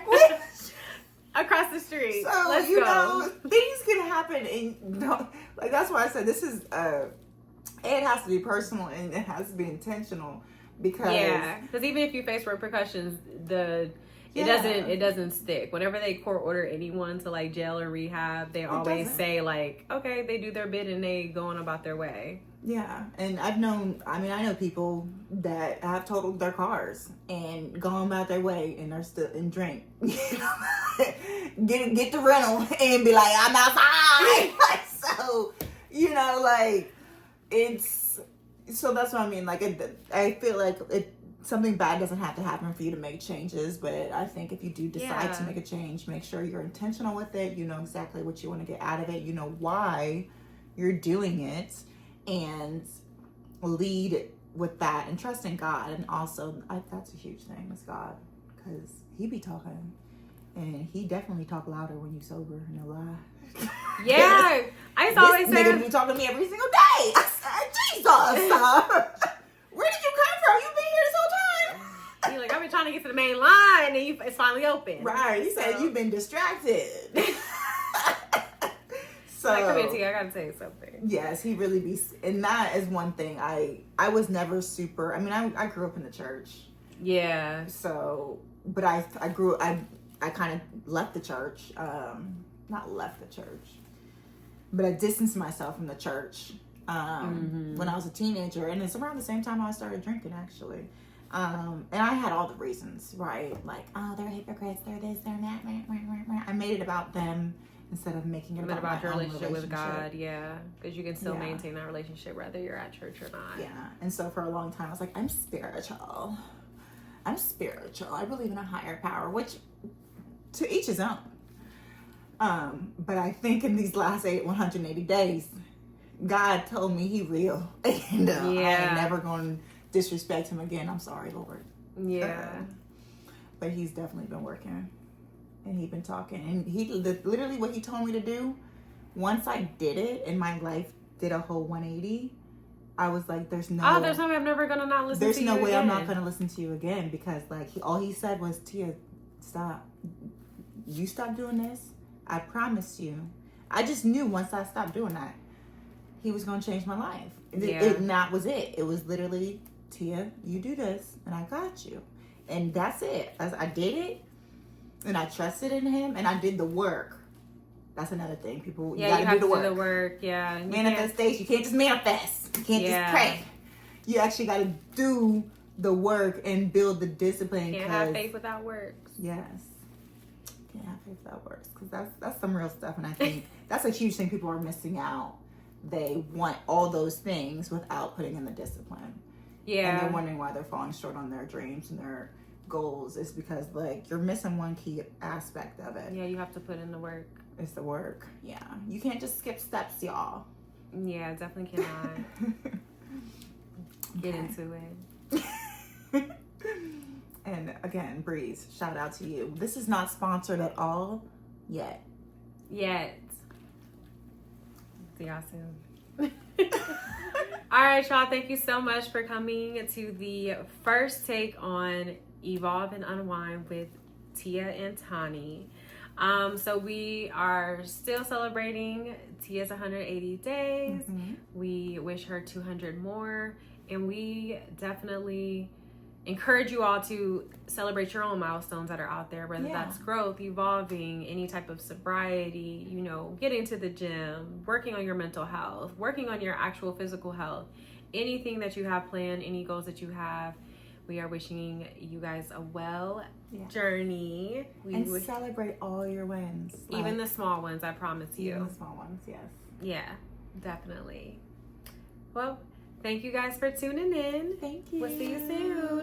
Across the street. So, let's go. Things can happen. And like, that's why I said this is, it has to be personal and it has to be intentional. Because even if you face repercussions, it doesn't stick. Whenever they court order anyone to like jail or rehab, they always say like, okay, they do their bit and they go on about their way. Yeah, and I know people that have totaled their cars and gone about their way and are still in drink. Get the rental and be like, I'm outside. So, so that's what I mean. Like, I feel like something bad doesn't have to happen for you to make changes, but I think if you do decide to make a change, make sure you're intentional with it. You know exactly what you want to get out of it. You know why you're doing it, and lead with that and trust in God. And also, that's a huge thing with God, because he be talking, and he definitely talk louder when you sober. No lie. Yeah, I used to always say, nigga be talking to me every single day. I said, Jesus. Where did you come from? You've been here this whole time. You're like, I've been trying to get to the main line, and it's finally open. Right. He said you've been distracted. So, like, come here, Tia, I gotta tell you something. Yes, he really be, and that is one thing. I was never super. I mean, I grew up in the church. Yeah. So, but I kind of left the church. Not left the church, but I distanced myself from the church. When I was a teenager, and it's around the same time I started drinking, actually. And I had all the reasons, right? Like, oh, they're hypocrites, they're this, they're that. I made it about them instead of making it about your relationship with God. Yeah, because you can still maintain that relationship whether you're at church or not. Yeah, and so for a long time I was like, I'm spiritual. I believe in a higher power, which to each his own. But I think in these last 180 days, God told me he real, and I ain't never going to disrespect him again. I'm sorry, Lord. Yeah. But he's definitely been working, and he's been talking, and he literally what he told me to do. Once I did it, and my life did a whole 180. I was like, "There's no way I'm never gonna not listen to you. There's no way again. I'm not gonna listen to you again," because like all he said was, "Tia, stop. you stop doing this, I promise you. I just knew once I stopped doing that, he was going to change my life. And that was it. It was literally, Tia, you do this, and I got you. And that's it. I did it, and I trusted in him, and I did the work. That's another thing. People, you gotta do the work. Yeah. Manifestation. You can't just manifest. You can't just pray. You actually got to do the work and build the discipline. Can't have faith without works. Yes. Can't have faith without works. Because that's some real stuff. And I think that's a huge thing people are missing out. They want all those things without putting in the discipline. Yeah. And they're wondering why they're falling short on their dreams and their goals. It's because, like, you're missing one key aspect of it. Yeah, you have to put in the work. It's the work. Yeah. You can't just skip steps, y'all. Yeah, definitely cannot. Get into it. And again, Breeze, shout out to you. This is not sponsored at all yet. See y'all soon. All right, y'all. Thank you so much for coming to the first take on Evolve and Unwind with Tia and Tani. So we are still celebrating Tia's 180 days. Mm-hmm. We wish her 200 more. And we definitely encourage you all to celebrate your own milestones that are out there, whether that's growth, evolving, any type of sobriety, you know, getting to the gym, working on your mental health, working on your actual physical health, anything that you have planned, any goals that you have. We are wishing you guys a journey. And celebrate all your wins. Even the small ones, I promise you. Even the small ones, yes. Yeah, definitely. Well, thank you guys for tuning in. Thank you. We'll see you soon.